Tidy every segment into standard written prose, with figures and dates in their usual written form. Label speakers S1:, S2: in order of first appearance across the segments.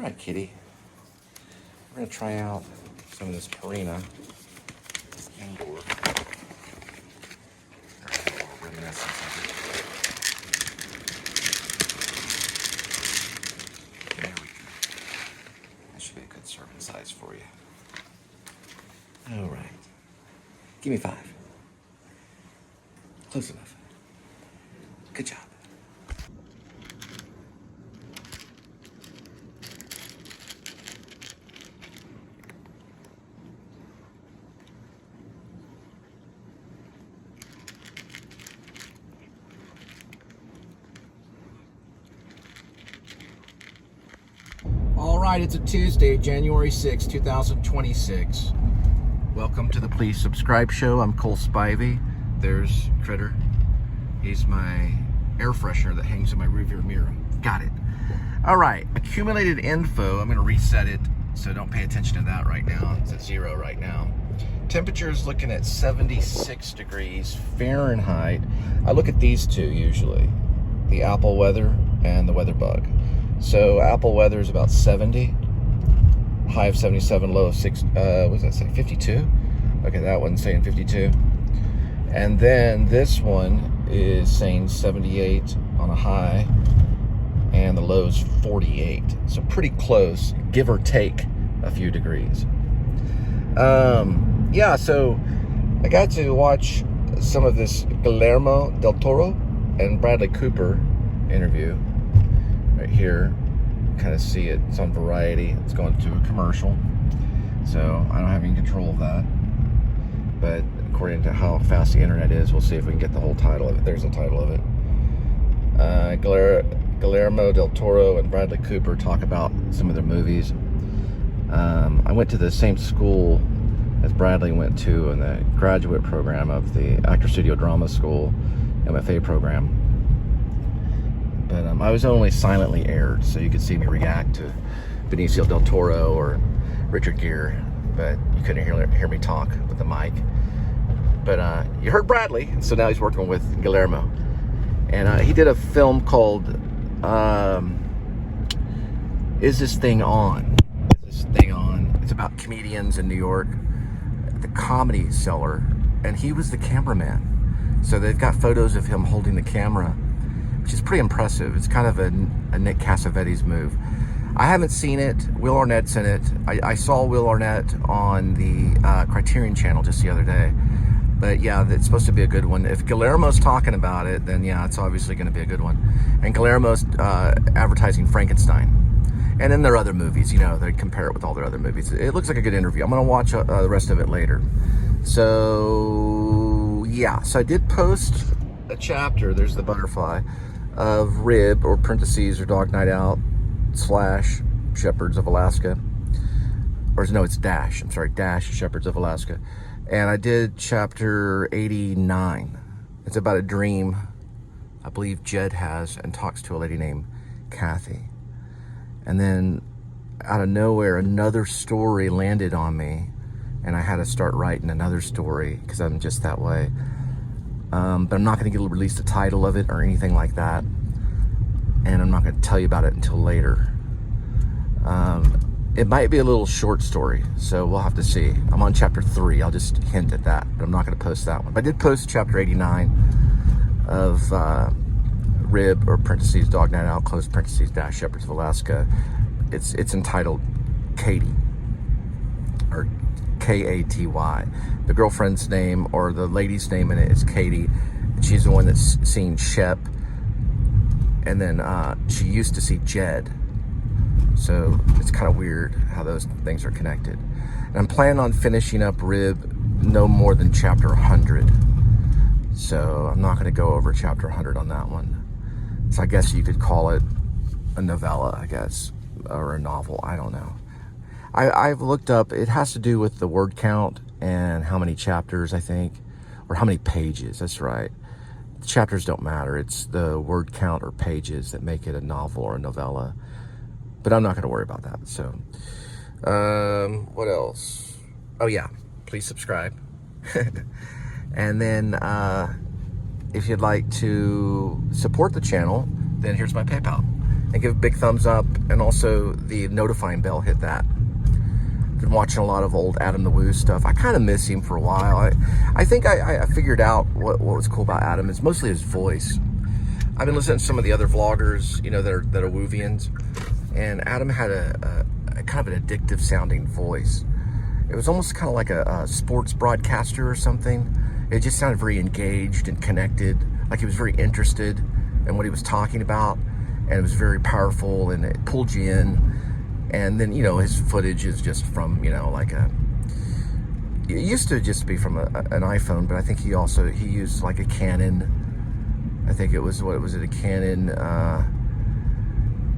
S1: right, kitty. We're going to try out some of this Purina indoor. Reminiscence of it. There we go. That should be a good serving size for you. All right. Give me 5. Close enough. Good job. All right, it's a Tuesday, January 6, 2026. Welcome to the Please Subscribe Show. I'm Cole Spivey. There's Critter. He's my air freshener that hangs in my rearview mirror. Got it. All right, accumulated info. I'm going to reset it, so don't pay attention to that right now. It's at 0 right now. Temperature is looking at 76 degrees Fahrenheit. I look at these two usually, the Apple weather and the weather bug. So Apple weather is about 70, high of 77, low of 6, what does that say, 52? Okay, that one's saying 52. And then this one is saying 78 on a high, and the low's 48. So pretty close, give or take a few degrees. Yeah, so I got to watch some of this Guillermo del Toro and Bradley Cooper interview. Right here, kind of see it. It's on Variety. It's going to a commercial, so I don't have any control of that. But according to how fast the internet is, we'll see if we can get the whole title of it. There's the title of it. Guillermo del Toro and Bradley Cooper talk about some of their movies. I went to the same school as Bradley went to in the graduate program of the Actor Studio Drama School MFA program. But I was only silently aired, so you could see me react to Benicio del Toro or Richard Gere, but you couldn't hear me talk with the mic. But you heard Bradley, so now he's working with Guillermo. And he did a film called Is This Thing On? Is This Thing On? It's about comedians in New York, the Comedy Cellar, and he was the cameraman. So they've got photos of him holding the camera, which is pretty impressive. It's kind of a Nick Cassavetes move. I haven't seen it. Will Arnett's in it. I saw Will Arnett on the Criterion channel just the other day. But yeah, it's supposed to be a good one. If Guillermo's talking about it, then yeah, it's obviously going to be a good one. And Guillermo's advertising Frankenstein. And then there are other movies, you know, they compare it with all their other movies. It looks like a good interview. I'm going to watch the rest of it later. So yeah, so I did post a chapter, there's the butterfly, of Rib, or parentheses, or Dog Night Out / Shepherds of Alaska. Or no, it's Dash. I'm sorry, Dash Shepherds of Alaska. And I did chapter 89. It's about a dream I believe Jed has and talks to a lady named Kathy. And then out of nowhere, another story landed on me, and I had to start writing another story because I'm just that way. But I'm not going to release the title of it or anything like that. And I'm not going to tell you about it until later. It might be a little short story, so we'll have to see. I'm on chapter 3. I'll just hint at that, but I'm not going to post that one. But I did post chapter 89 of Rib, or parentheses, Dog Night Out, close parentheses, Dash Shepherds of Alaska. It's entitled Katie, or Katy. The girlfriend's name, or the lady's name in it, is Katie. She's the one that's seen Shep, and then she used to see Jed. So it's kind of weird how those things are connected. And I'm planning on finishing up Rib no more than chapter 100. So I'm not going to go over chapter 100 on that one. So I guess you could call it a novella, I guess, or a novel. I don't know. I've looked up, it has to do with the word count and how many chapters, I think, or how many pages. That's right. The chapters don't matter. It's the word count or pages that make it a novel or a novella. But I'm not going to worry about that. So, what else? Oh yeah, please subscribe. And then if you'd like to support the channel, then here's my PayPal. and give a big thumbs up, and also the notifying bell, hit that. Been watching a lot of old Adam the Woo stuff. I kind of miss him for a while. I think I figured out what was cool about Adam. It's mostly his voice. I've been listening to some of the other vloggers, you know, that are Woovians, and Adam had a kind of an addictive sounding voice. It was almost kind of like a sports broadcaster or something. It just sounded very engaged and connected, like he was very interested in what he was talking about, and it was very powerful, and it pulled you in. And then, you know, his footage is just from, you know, like it used to just be from an iPhone, but I think he used like a Canon. I think it was, what was it, a Canon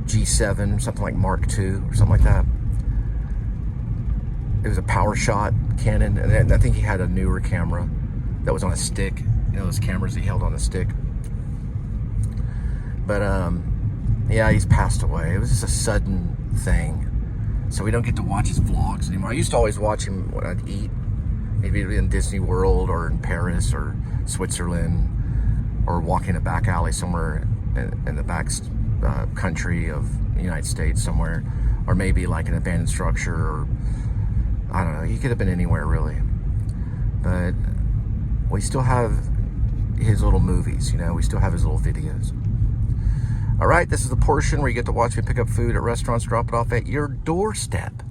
S1: G7, something like Mark II or something like that. It was a PowerShot Canon, and I think he had a newer camera that was on a stick. You know, those cameras he held on a stick. But yeah, he's passed away. It was just a sudden thing, so we don't get to watch his vlogs anymore. I used to always watch him when I'd eat, maybe in Disney World or in Paris or Switzerland, or walking a back alley somewhere in the back country of the United States somewhere, or maybe like an abandoned structure, or I don't know, he could have been anywhere really. But we still have his little movies, you know, we still have his little videos. All right, this is the portion where you get to watch me pick up food at restaurants, drop it off at your doorstep.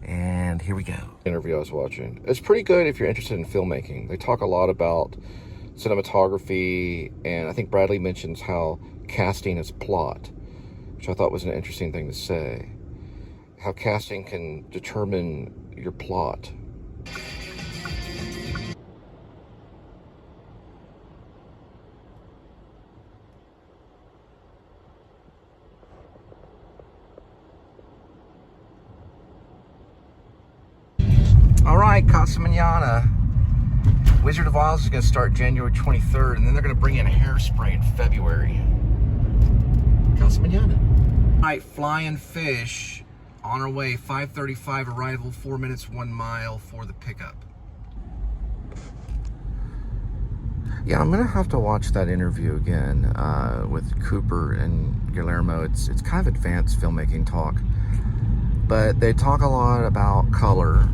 S1: And here we go. Interview I was watching. It's pretty good if you're interested in filmmaking. They talk a lot about cinematography, and I think Bradley mentions how casting is plot, which I thought was an interesting thing to say. How casting can determine your plot. All right, Casa Manana. Wizard of Oz is going to start January 23rd, and then they're going to bring in Hairspray in February. Casa Manana. All right, Flying Fish on our way. 5:35 arrival, 4 minutes, 1 mile for the pickup. Yeah, I'm going to have to watch that interview again with Cooper and Guillermo. It's kind of advanced filmmaking talk, but they talk a lot about color.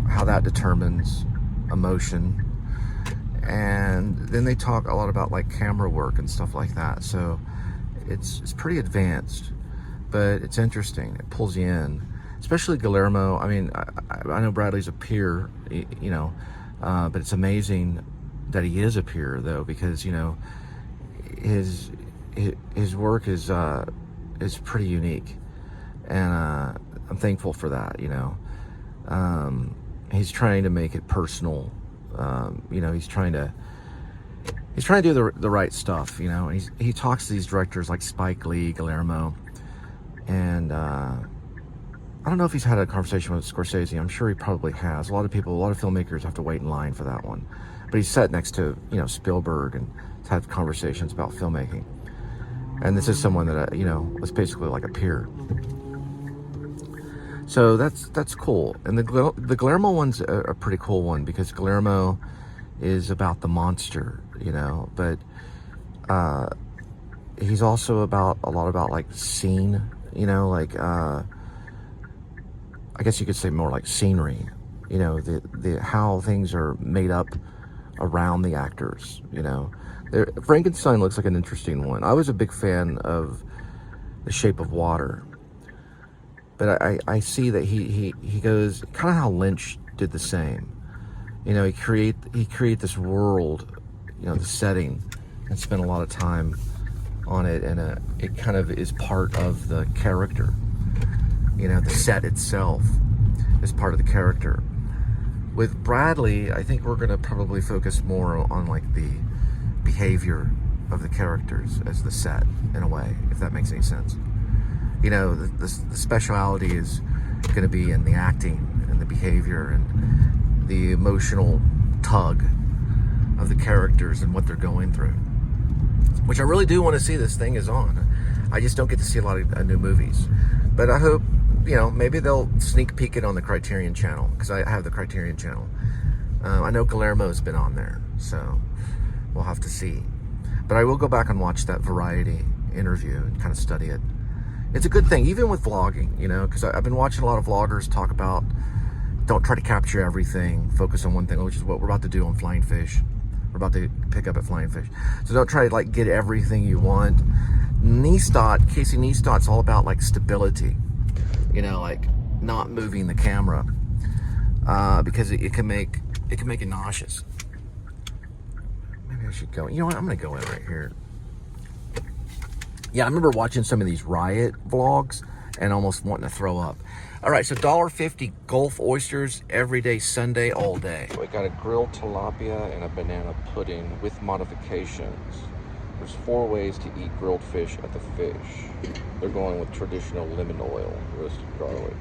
S1: How that determines emotion, and then they talk a lot about like camera work and stuff like that. So it's pretty advanced, but it's interesting. It pulls you in, especially Guillermo. I mean, I know Bradley's a peer, you know, but it's amazing that he is a peer though, because you know his work is pretty unique, and I'm thankful for that. You know. He's trying to make it personal. You know, he's trying to do the right stuff, you know. And he talks to these directors like Spike Lee, Guillermo, and I don't know if he's had a conversation with Scorsese. I'm sure he probably has. A lot of filmmakers have to wait in line for that one. But he's sat next to, you know, Spielberg and had conversations about filmmaking. And this is someone that, you know, was basically like a peer. So that's cool. And the Guillermo one's a pretty cool one, because Guillermo is about the monster, you know, but he's also a lot about like scene, you know, like I guess you could say more like scenery, you know, the how things are made up around the actors, you know. Frankenstein looks like an interesting one. I was a big fan of The Shape of Water. But I see that he goes kind of how Lynch did the same. You know, he create this world, you know, the setting, and spent a lot of time on it, and it kind of is part of the character. You know, the set itself is part of the character. With Bradley, I think we're going to probably focus more on like the behavior of the characters as the set, in a way, if that makes any sense. You know, the speciality is going to be in the acting and the behavior and the emotional tug of the characters and what they're going through, which I really do want to see. This thing is on. I just don't get to see a lot of new movies, but I hope, you know, maybe they'll sneak peek it on the Criterion channel, because I have the Criterion channel. I know Guillermo's been on there, so we'll have to see. But I will go back and watch that Variety interview and kind of study it. It's a good thing, even with vlogging, you know, because I've been watching a lot of vloggers talk about don't try to capture everything, focus on one thing, which is what we're about to do on Flying Fish. We're about to pick up at Flying Fish. So don't try to like get everything you want. Casey Neistat's all about like stability, you know, like not moving the camera, because it can make it nauseous. Maybe I should go. You know what? I'm gonna go in right here. Yeah, I remember watching some of these riot vlogs and almost wanting to throw up. All right, so $1.50 Gulf oysters every day, Sunday, all day. We got a grilled tilapia and a banana pudding with modifications. There's 4 ways to eat grilled fish at the Fish. They're going with traditional lemon oil, roasted garlic.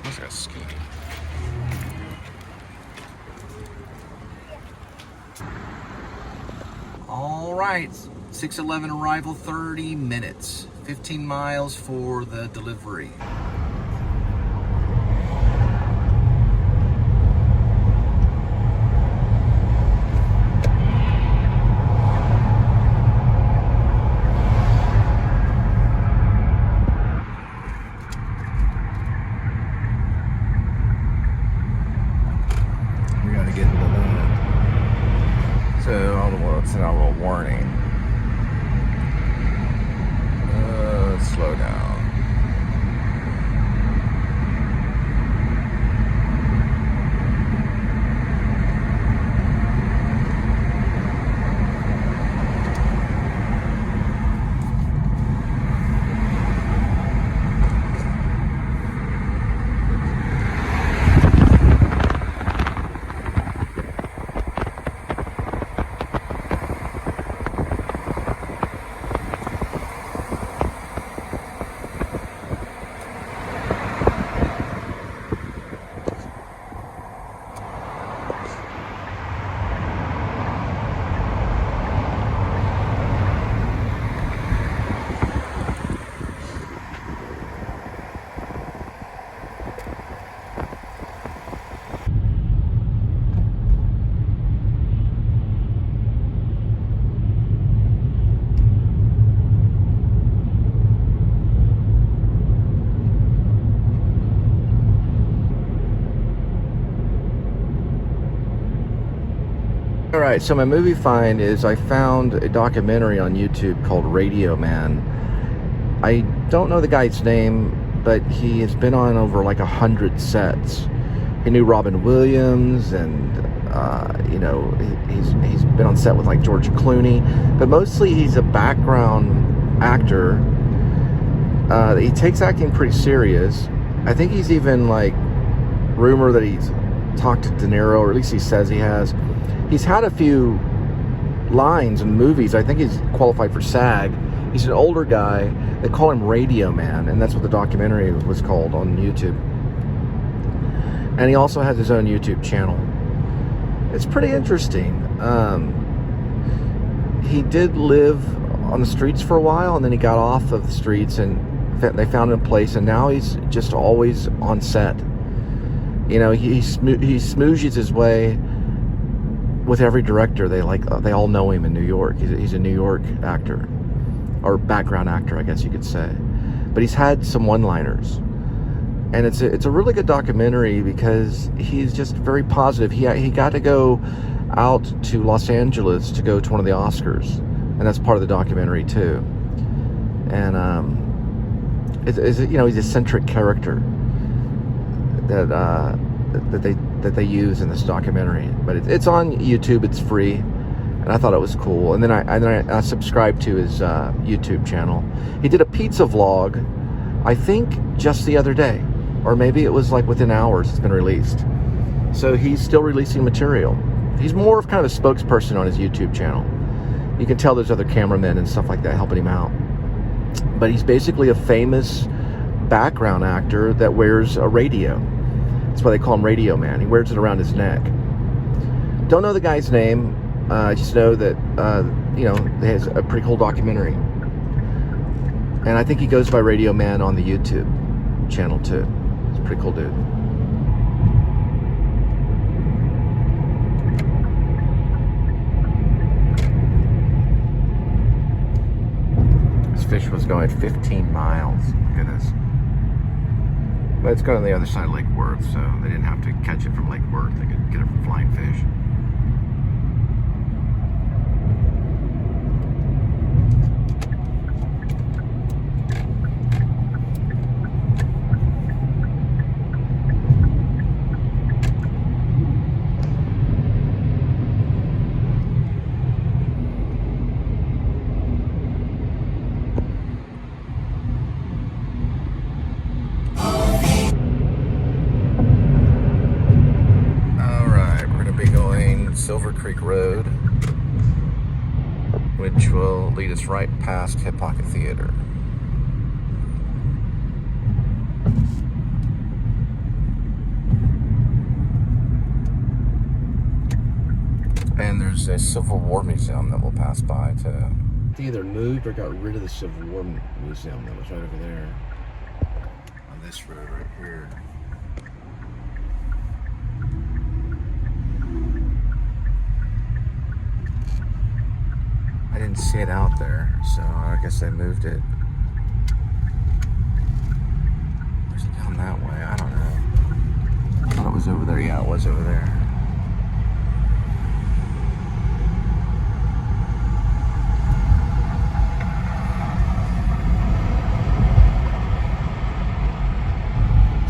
S1: Looks like a ski. All right, 6:11 arrival, 30 minutes, 15 miles for the delivery. We gotta get into that. So I'll send out a little warning. Slow down. All right, so my movie find is I found a documentary on YouTube called Radioman. I don't know the guy's name, but he has been on over like 100 sets. He knew Robin Williams, and you know, he's been on set with like George Clooney, but mostly he's a background actor. He takes acting pretty serious. I think he's even like rumor that he's talked to De Niro, or at least he says he has. He's had a few lines in movies. I think he's qualified for SAG. He's an older guy. They call him Radioman, and that's what the documentary was called on YouTube. And he also has his own YouTube channel. It's pretty interesting. He did live on the streets for a while, and then he got off of the streets, and they found him a place, and now he's just always on set. You know, he smooches his way with every director. They all know him in New York. He's a New York actor, or background actor, I guess you could say. But he's had some one-liners, and it's a really good documentary because he's just very positive. He got to go out to Los Angeles to go to one of the Oscars, and that's part of the documentary too. And you know, he's a centric character that they use in this documentary. But it's on YouTube. It's free, and I thought it was cool. And then I subscribed to his YouTube channel. He did a pizza vlog, I think just the other day, or maybe it was like within hours it's been released. So he's still releasing material. He's more of kind of a spokesperson on his YouTube channel. You can tell there's other cameramen and stuff like that helping him out. But he's basically a famous background actor that wears a radio. That's why they call him Radioman. He wears it around his neck. Don't know the guy's name. I just know that, he has a pretty cool documentary. And I think he goes by Radioman on the YouTube channel too. He's a pretty cool dude. This fish was going 15 miles. Look at this. But it's going on the other side of Lakeworth, so they didn't have to catch it from Lakeworth. They could get it from Flying Fish. Silver Creek Road, which will lead us right past Hip Pocket Theater. And there's a Civil War museum that we'll pass by too. They either moved or got rid of the Civil War museum that was right over there on this road right here. I didn't see it out there, so I guess they moved it. Where's it down that way? I don't know. I thought it was over there. Yeah, it was over there.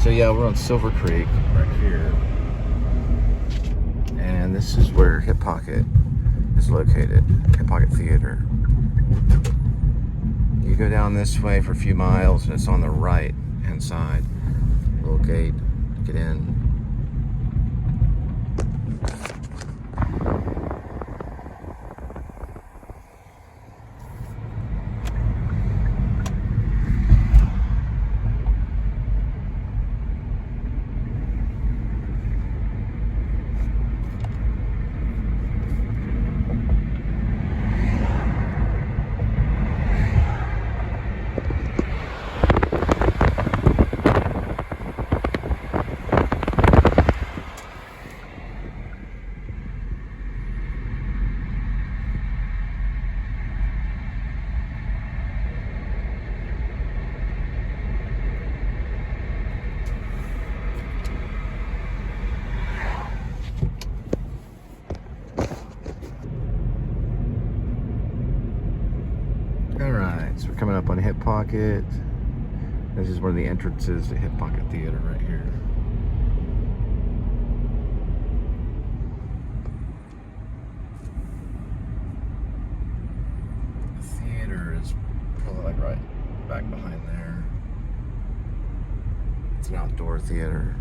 S1: So yeah, we're on Silver Creek right here. And this is where Hip Pocket is located, Hip Pocket Theater. You go down this way for a few miles and it's on the right hand side. Little gate to get in. Alright, so we're coming up on Hip Pocket. This is one of the entrances to Hip Pocket Theater right here. The theater is probably like right back behind there. It's an outdoor theater.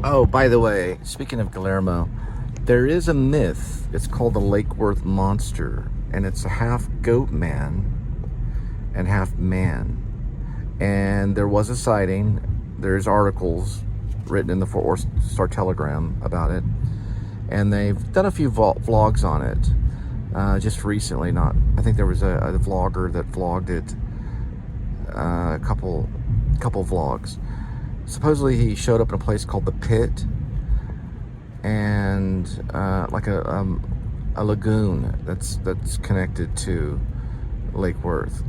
S1: Oh, by the way, speaking of Guillermo, there is a myth. It's called the Lakeworth Monster, and it's a half goat man and half man. And there was a sighting. There's articles written in the Fort Worth Star-Telegram about it, and they've done a few vlogs on it just recently. I think there was a vlogger that vlogged it, a couple vlogs. Supposedly he showed up in a place called the Pit, and like a lagoon that's connected to Lakeworth.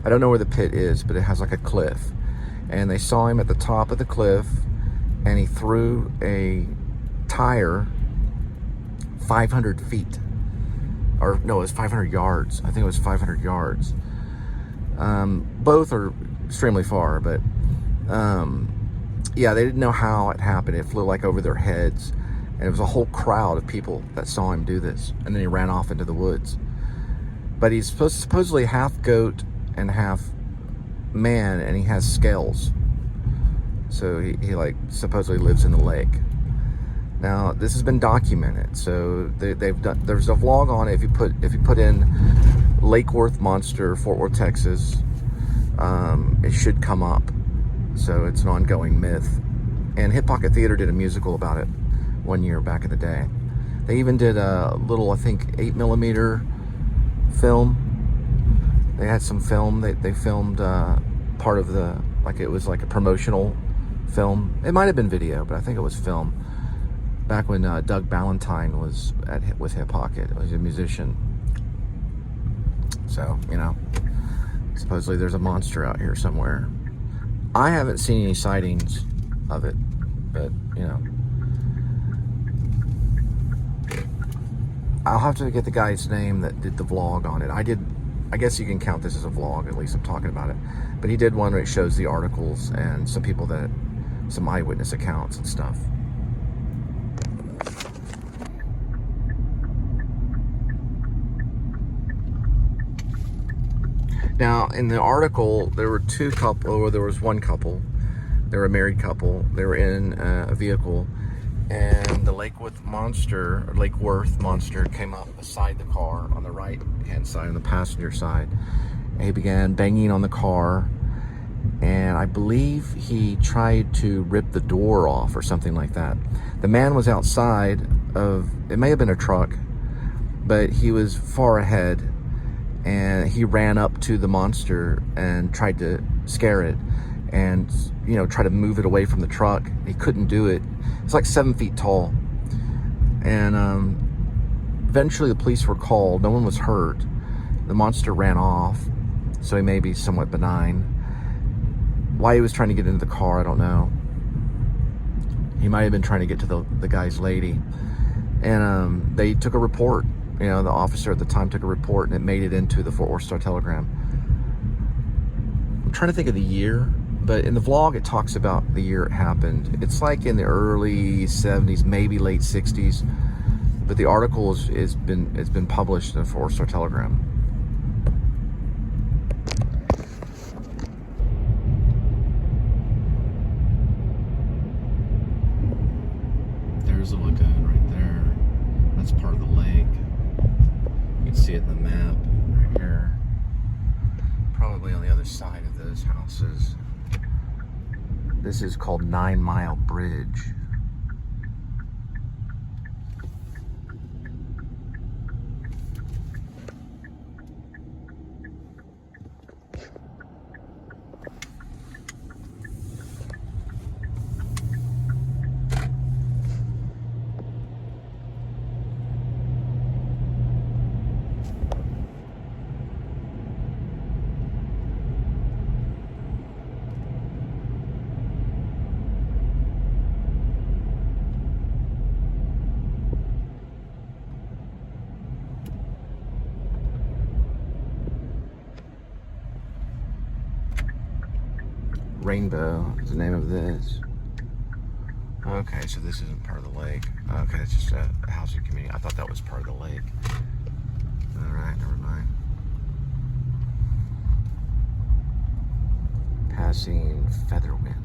S1: I don't know where the Pit is, but it has like a cliff, and they saw him at the top of the cliff, and he threw a tire 500 feet, or no, it was 500 yards. I think it was 500 yards. Both are extremely far, but yeah, they didn't know how it happened. It flew like over their heads, and it was a whole crowd of people that saw him do this, and then he ran off into the woods. But he's supposedly half goat and half man, and he has scales, so he like supposedly lives in the lake. Now this has been documented, so they've done. There's a vlog on it. If you put in Lakeworth Monster, Fort Worth, Texas, it should come up. So it's an ongoing myth. And Hip Pocket Theater did a musical about it one year back in the day. They even did a little, I think, 8mm film. They had some film. They filmed part of the, like it was like a promotional film. It might have been video, but I think it was film. Back when Doug Ballantyne was with Hip Pocket, he was a musician. So, you know, supposedly there's a monster out here somewhere. I haven't seen any sightings of it, but, you know, I'll have to get the guy's name that did the vlog on it. I guess you can count this as a vlog, at least I'm talking about it. But he did one where it shows the articles and some people some eyewitness accounts and stuff. Now, in the article, there were there was one couple. They were a married couple. They were in a vehicle, and the Lakeworth Monster came up beside the car on the right-hand side, on the passenger side. And he began banging on the car, and I believe he tried to rip the door off or something like that. The man was outside of, it may have been a truck, but he was far ahead, and he ran up to the monster and tried to scare it and, you know, try to move it away from the truck. He couldn't do it. It's like 7 feet tall. And eventually the police were called. No one was hurt. The monster ran off, so he may be somewhat benign. Why he was trying to get into the car, I don't know. He might have been trying to get to the guy's lady. And they took a report. You know, the officer at the time took a report, and it made it into the Fort Worth Star-Telegram. I'm trying to think of the year, but in the vlog it talks about the year it happened. It's like in the early 70s, maybe late 60s. But the article it's been published in the Fort Worth Star-Telegram. There's a lagoon right there. That's part of the lake. You can see it in the map right here. Probably on the other side of those houses. This is called 9 Mile Bridge. Rainbow is the name of this. Okay, so this isn't part of the lake. Okay, it's just a housing community. I thought that was part of the lake. Alright, never mind. Passing Featherwind.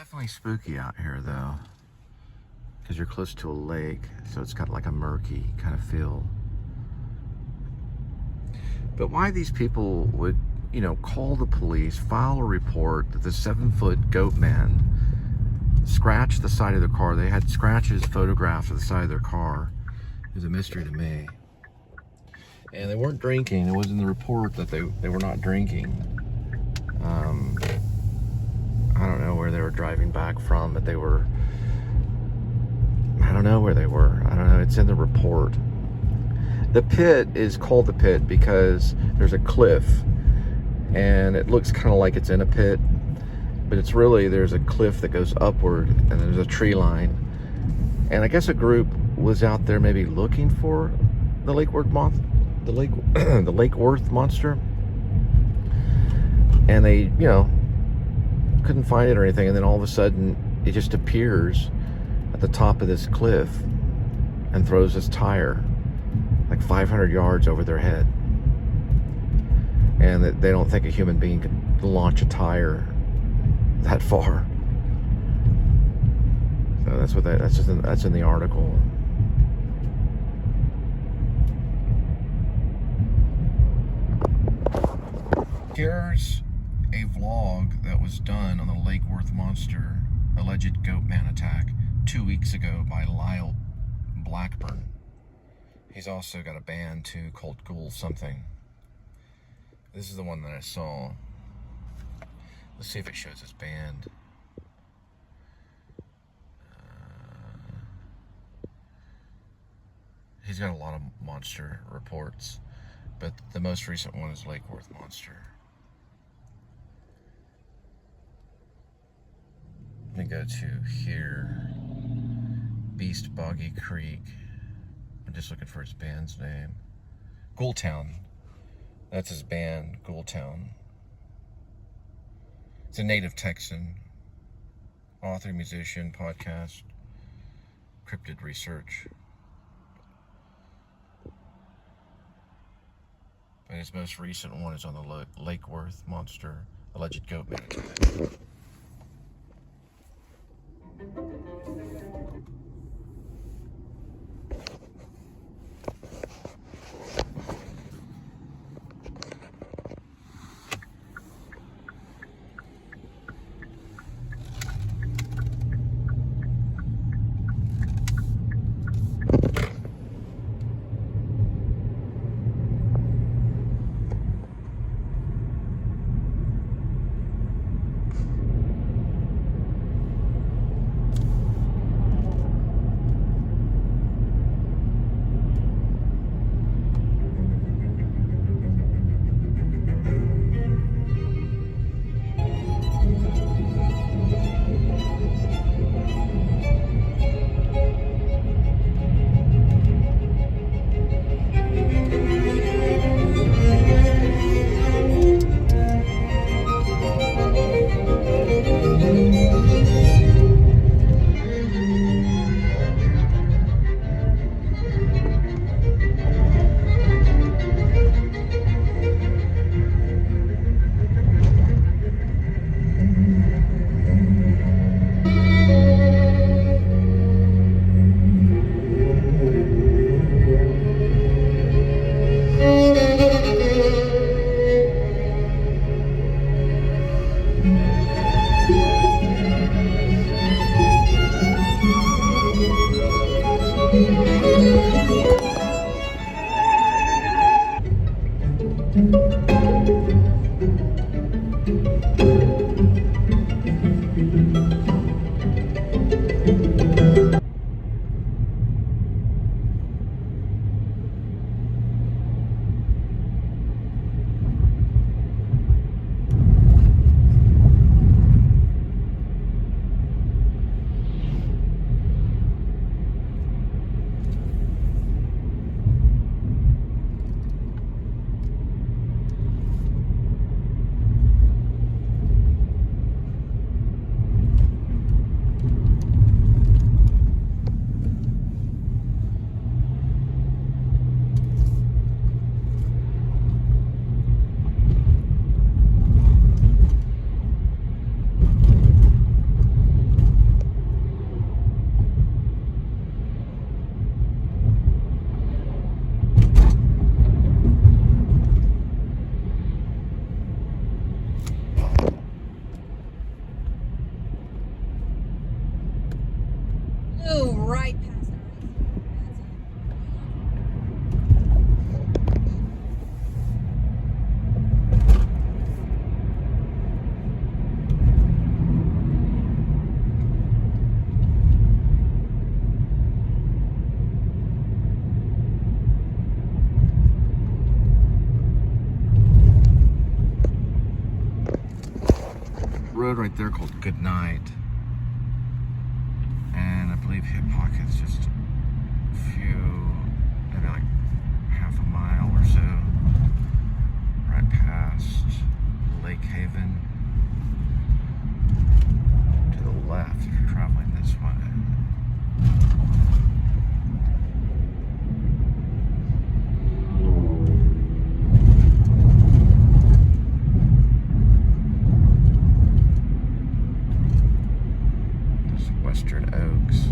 S1: Definitely spooky out here though, because you're close to a lake, so it's got like a murky kind of feel. But why these people would, you know, call the police, file a report that the 7-foot goat man scratched the side of their car. They had scratches photographed of the side of their car. Is a mystery to me. And they weren't drinking. It was in the report that they were not drinking. I don't know where they were driving back from, but they were, I don't know where they were. I don't know. It's in the report. The pit is called the pit because there's a cliff and it looks kind of like it's in a pit, but it's really, there's a cliff that goes upward and there's a tree line. And I guess a group was out there maybe looking for the Lakeworth Monster, and they, you know, couldn't find it or anything, and then all of a sudden it just appears at the top of this cliff and throws this tire like 500 yards over their head, and they don't think a human being could launch a tire that far. So that's what that's in the article. Here's a vlog that was done on the Lakeworth Monster alleged goat man attack 2 weeks ago by Lyle Blackburn. He's also got a band too called Ghoul something. This is the one that I saw. Let's see if it shows his band. He's got a lot of monster reports, but the most recent one is Lakeworth Monster. Let me go to here. Beast Boggy Creek. I'm just looking for his band's name. Ghoultown. That's his band, Ghoultown. It's a native Texan. Author, musician, podcast, cryptid research. But his most recent one is on the Lakeworth Monster alleged goat man attack.
S2: Oh, right past our
S1: road right there called Good Night, and I believe Hip Pocket's just a few, maybe like half a mile or so, right past Lake Haven to the left if you're traveling this way. Western Oaks.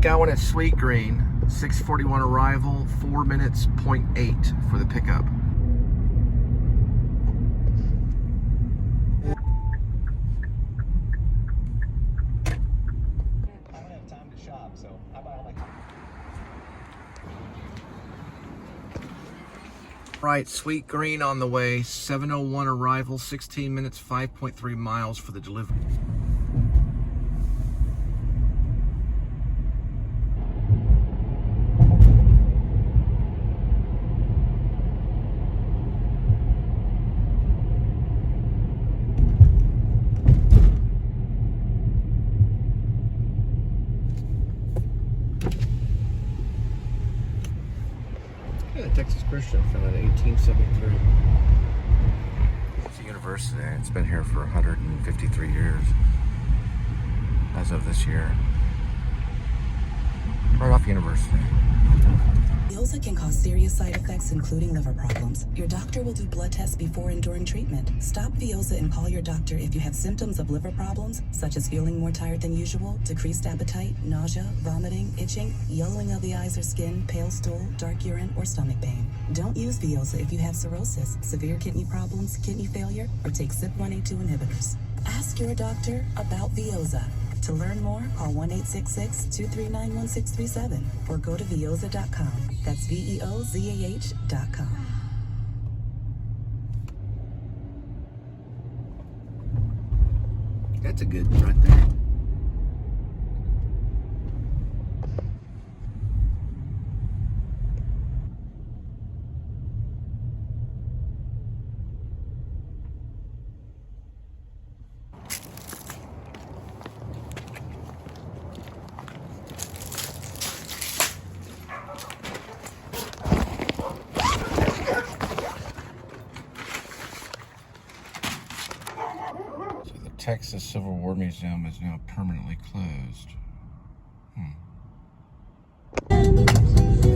S1: Got one at Sweet Green, 6:41 arrival, 4 minutes, 0.8 for the pickup. I don't have time to shop, so how about all my... Right, Sweet Green on the way, 7:01 arrival, 16 minutes, 5.3 miles for the delivery. Texas Christian founded in 1873. It's a university. It's been here for 153 years as of this year. Right off University.
S2: Veoza can cause serious side effects, including liver problems. Your doctor will do blood tests before and during treatment. Stop Veoza and call your doctor if you have symptoms of liver problems, such as feeling more tired than usual, decreased appetite, nausea, vomiting, itching, yellowing of the eyes or skin, pale stool, dark urine, or stomach pain. Don't use Veoza if you have cirrhosis, severe kidney problems, kidney failure, or take CYP1A2 inhibitors. Ask your doctor about Veoza. To learn more, call 1-866-239-1637 or go to veoza.com. That's VEOZAH.com.
S1: That's a good one right there. Texas Civil War Museum is now permanently closed.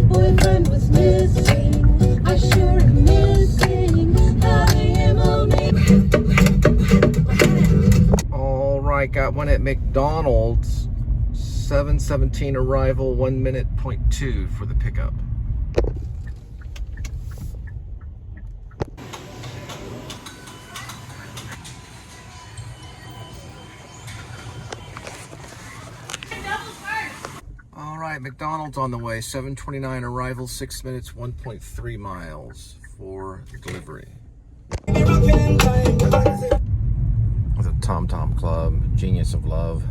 S3: Boyfriend was missing. I sure am missing having him on me.
S1: All right, got one at McDonald's. 7:17 arrival, 1 minute, 0.2 for the pickup. All right, McDonald's on the way. 7:29 arrival, 6 minutes, 1.3 miles for delivery. With a Tom Tom Club, Genius of Love.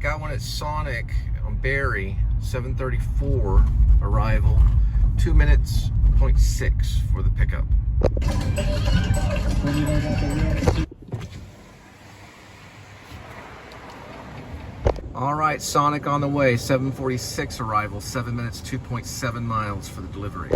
S1: Got one at Sonic on Berry, 7:34 arrival, 2 minutes, 0.6 for the pickup. All right, Sonic on the way, 7:46 arrival, 7 minutes, 2.7 miles for the delivery.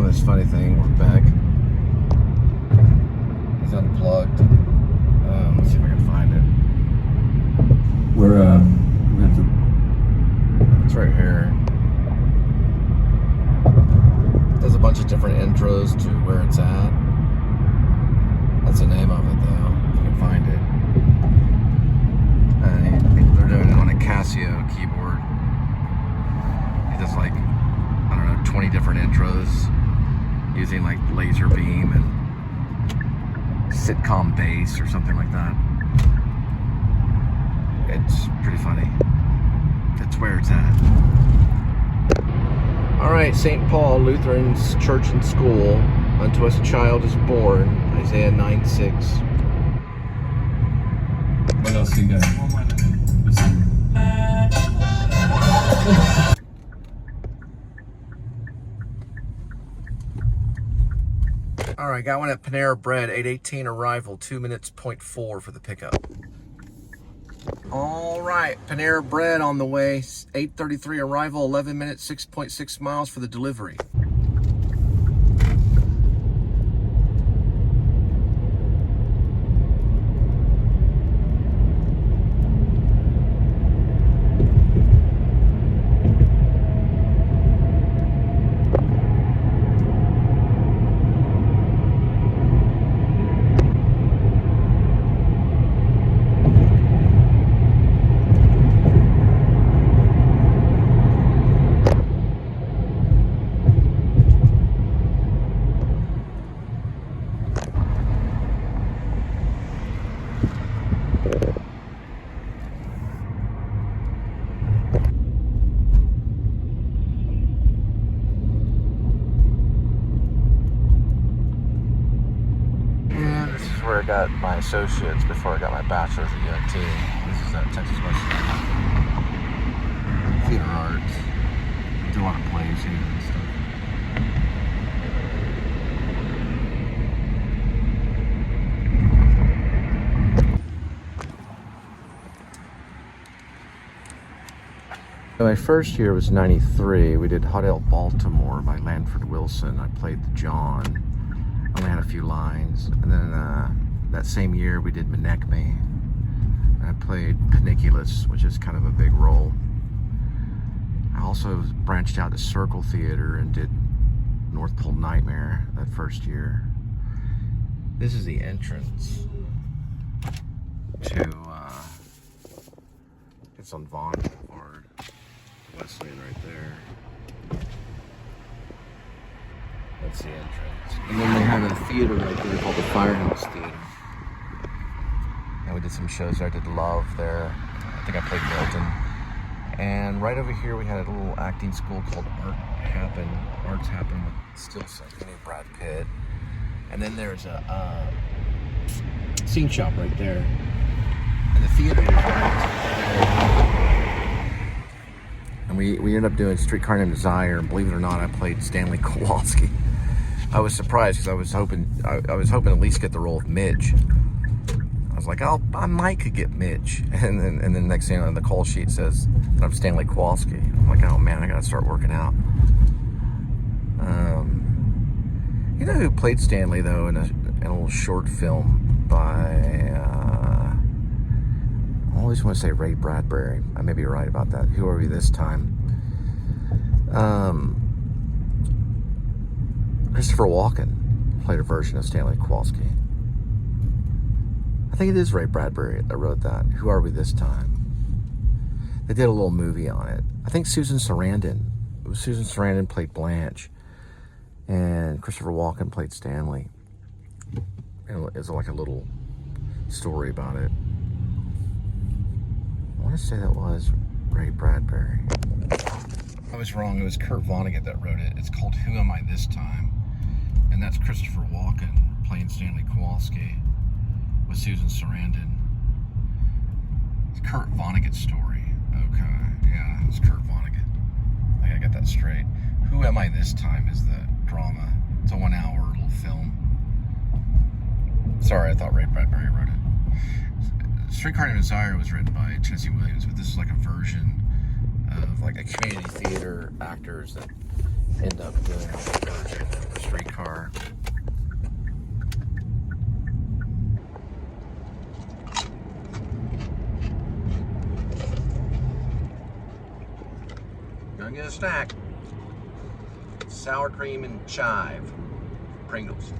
S1: This funny thing, we're back. He's unplugged. Let's see if I can find it.
S4: We have to.
S1: It's right here. There's a bunch of different intros to where it's at. That's the name of it, though, if you can find it. And they're doing it on a Casio keyboard. He does like, I don't know, 20 different intros. using like laser beam and sitcom bass or something like that. It's pretty funny. That's where it's at. All right, St. Paul Lutheran's Church and School. Unto us a child is born. Isaiah 9:6.
S4: What else you got?
S1: All right, got one at Panera Bread, 8:18 arrival, 2 minutes, 0.4 for the pickup. All right, Panera Bread on the way, 8:33 arrival, 11 minutes, 6.6 miles for the delivery. Where I got my associates before I got my bachelor's at UNT. This is at Texas Western Theater Arts. Do a lot of plays here and stuff. My first year was 93. We did Hot Ale Baltimore by Lanford Wilson. I played the John. Only had a few lines. And then that same year we did Menechme. I played Paniculus, which is kind of a big role. I also branched out to Circle Theater and did North Pole Nightmare that first year. This is the entrance to it's on Vaughn Boulevard. Wesleyan right there. That's the entrance. And then they have a theater right there called the Firehouse Theater. And we did some shows there. I did Love there. I think I played Milton. And right over here we had a little acting school called Arts Happen with Still Something, Brad Pitt. And then there's a scene shop right there. And the theater is right. And we ended up doing Streetcar Named Desire, and believe it or not, I played Stanley Kowalski. I was surprised because I was hoping at least get the role of Midge. I was like, I might could get Midge, and then next thing on the call sheet says that I'm Stanley Kowalski. I'm like, oh man, I gotta start working out. You know who played Stanley though in a little short film by I always want to say Ray Bradbury. I may be right about that. Who are we this time? Christopher Walken played a version of Stanley Kowalski. I think it is Ray Bradbury that wrote that. Who are we this time? They did a little movie on it. I think Susan Sarandon played Blanche, and Christopher Walken played Stanley. And it was like a little story about it. I want to say that was Ray Bradbury. I was wrong. It was Kurt Vonnegut that wrote it. It's called Who Am I This Time? And that's Christopher Walken playing Stanley Kowalski with Susan Sarandon. It's Kurt Vonnegut's story. Okay, yeah, it's Kurt Vonnegut. I gotta get that straight. Who Am I This Time is the drama. It's a 1 hour little film. Sorry, I thought Ray Bradbury wrote it. Streetcar Named Desire was written by Tennessee Williams, but this is like a version of like a community theater actors that end up doing a version of the Streetcar. Gonna get a snack. Sour cream and chive. Pringles.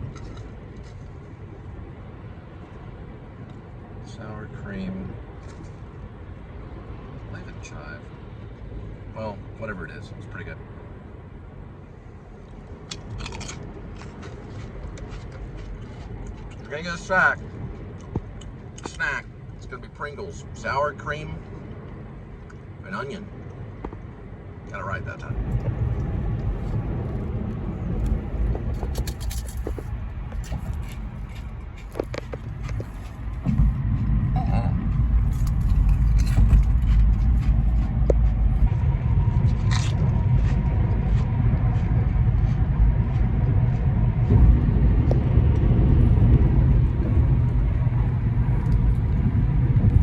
S1: Sour cream, lemon chive. Well, whatever it is, it's pretty good. You're gonna get a snack. It's gonna be Pringles, sour cream, and onion. Got it right that time.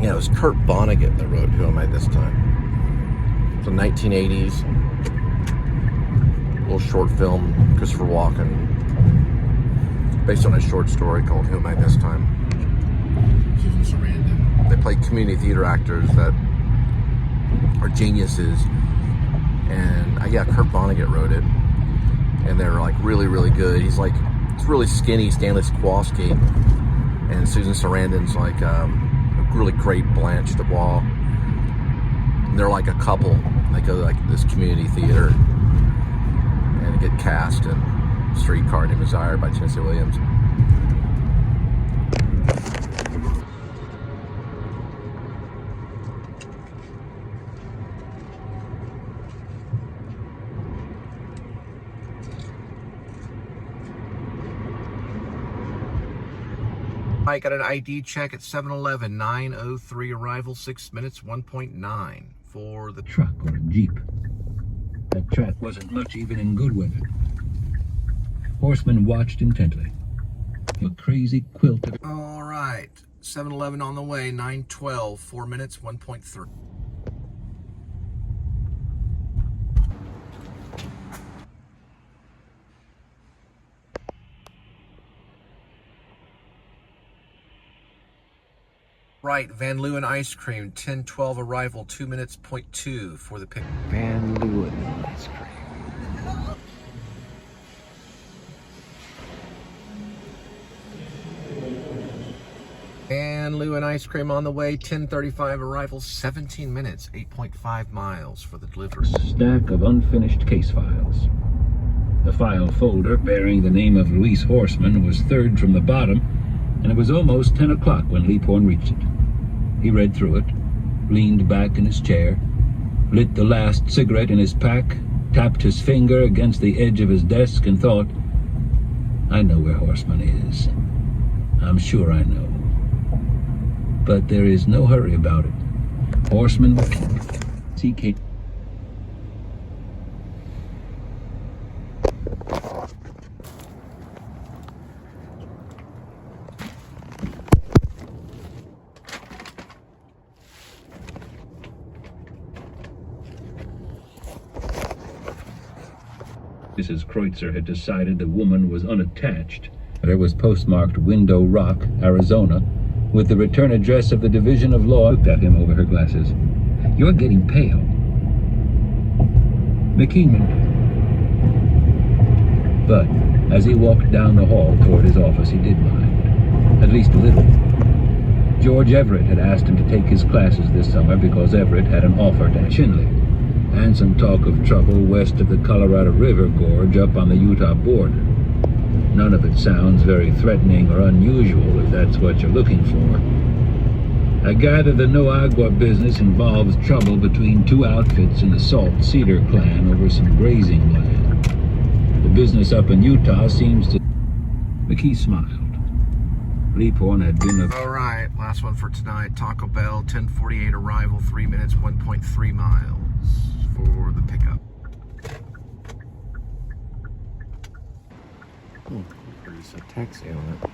S1: Yeah, it was Kurt Vonnegut that wrote Who Am I This Time? It's a 1980s little short film, Christopher Walken, based on a short story called Who Am I This Time? Susan Sarandon. They play community theater actors that are geniuses, and yeah, Kurt Vonnegut wrote it, and they're like really, really good. He's like, it's really skinny Stanley Kowalski, and Susan Sarandon's like really great Blanche DuBois. And they're like a couple. They go to like this community theater and get cast in Streetcar Named Desire by Tennessee Williams. I got an ID check at 7-Eleven, 9:03 arrival, 6 minutes, 1.9 for the
S5: truck or a Jeep. That track wasn't much even in good weather. Horseman watched intently. A crazy quilt.
S1: All right, 7-Eleven on the way, 9:12, 4 minutes, 1.3. Right, Van Leeuwen Ice Cream, 10:12 arrival, 2 minutes, 0.2 for the pick.
S5: Van Leeuwen Ice Cream.
S1: Van Leeuwen Ice Cream on the way, 10:35 arrival, 17 minutes, 8.5 miles for the delivery.
S5: Stack of unfinished case files. The file folder bearing the name of Louise Horseman was third from the bottom, and it was almost 10 o'clock when Leaphorn reached it. He read through it, leaned back in his chair, lit the last cigarette in his pack, tapped his finger against the edge of his desk, and thought, I know where Horseman is. I'm sure I know. But there is no hurry about it. Horseman will CK. Mrs. Kreutzer had decided the woman was unattached. There was postmarked Window Rock, Arizona, with the return address of the Division of Law. Looked at him over her glasses. You're getting pale. McKeeman. But as he walked down the hall toward his office, he did mind. At least a little. George Everett had asked him to take his classes this summer because Everett had an offer to Chinley, and some talk of trouble west of the Colorado River gorge up on the Utah border. None of it sounds very threatening or unusual if that's what you're looking for. I gather the No Agua business involves trouble between two outfits in the Salt Cedar clan over some grazing land. The business up in Utah seems to... McKee smiled. Leaphorn had been
S1: All right, last one for tonight. Taco Bell, 10:48 arrival, 3 minutes, 1.3 miles for the pickup. There's a taxi on it.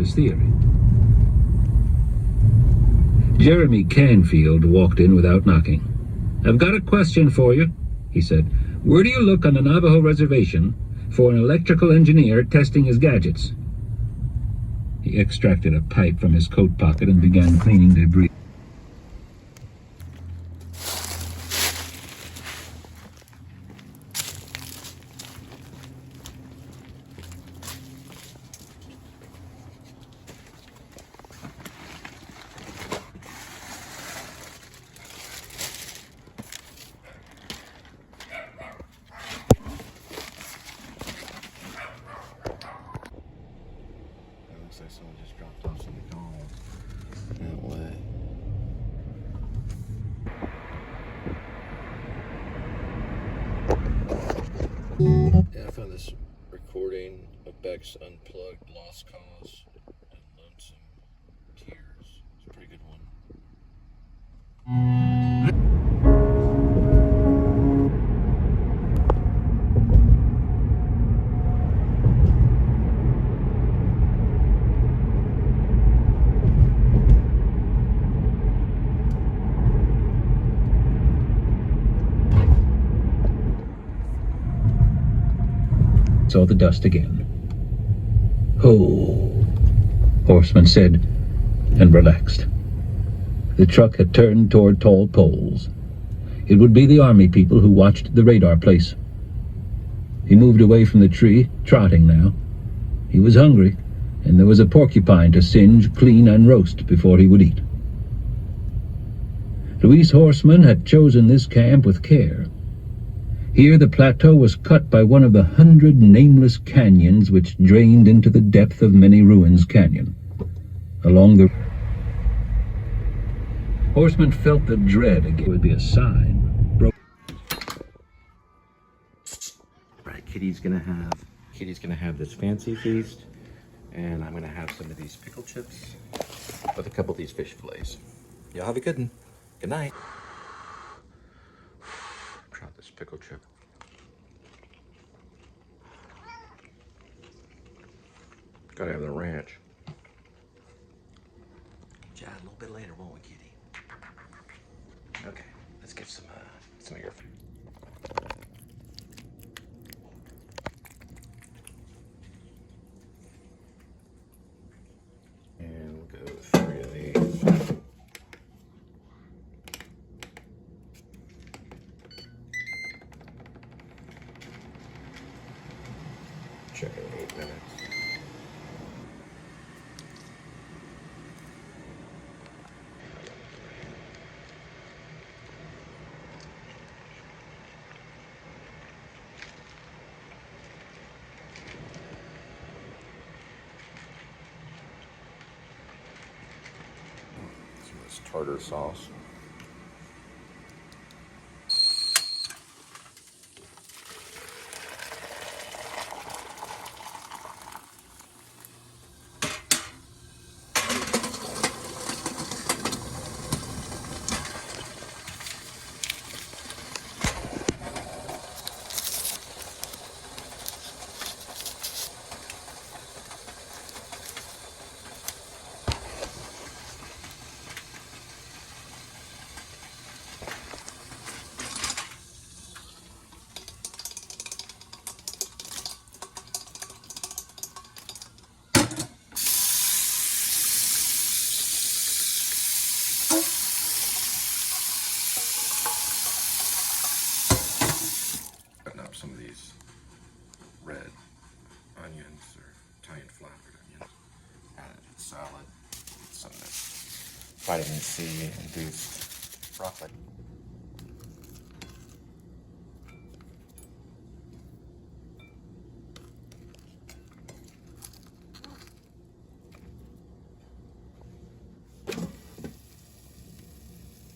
S5: his theory. Jeremy Canfield walked in without knocking. "I've got a question for you," he said. "Where do you look on the Navajo reservation for an electrical engineer testing his gadgets?" He extracted a pipe from his coat pocket and began cleaning debris.
S1: Looks like someone just dropped off some gold that way. Yeah, I found this recording of Beck's Unplugged Lost Cause and Lonesome Tears. It's a pretty good one.
S5: Saw the dust again. "Oh," Horseman said, and relaxed. The truck had turned toward tall poles. It would be the army people who watched the radar place. He moved away from the tree, trotting now. He was hungry, and there was a porcupine to singe, clean, and roast before he would eat. Luis Horseman had chosen this camp with care. Here the plateau was cut by one of the 100 nameless canyons which drained into the depth of Many Ruins Canyon. Along the... Horseman felt the dread again. It would be a sign.
S1: Right, Kitty's gonna have this fancy feast, and I'm gonna have some of these pickle chips with a couple of these fish fillets. Y'all have a good one. Good night. Try this pickle chip. Gotta have the ranch. Chat a little bit later, won't we, Kitty? Okay, let's get some of your food. And we'll go with 3 of these. Check in 8 minutes. Some of this tartar sauce. Some of these red onions or Italian flatbread onions. Add it to the salad. Some of this vitamin C induced broccoli.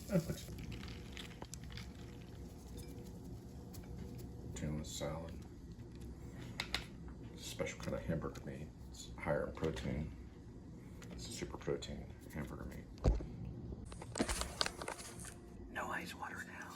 S1: That looks tuna salad. It's a special kind of hamburger meat. It's higher in protein. It's a super protein hamburger meat. No ice water now.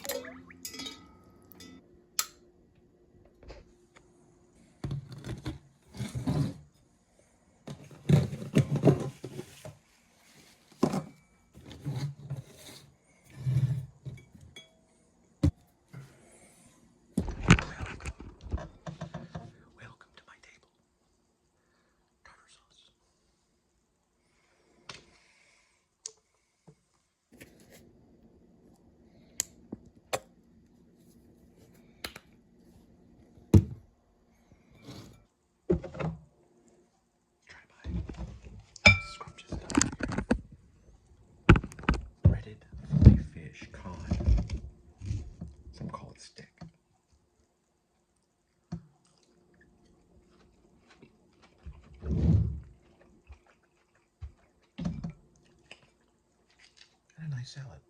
S1: salad.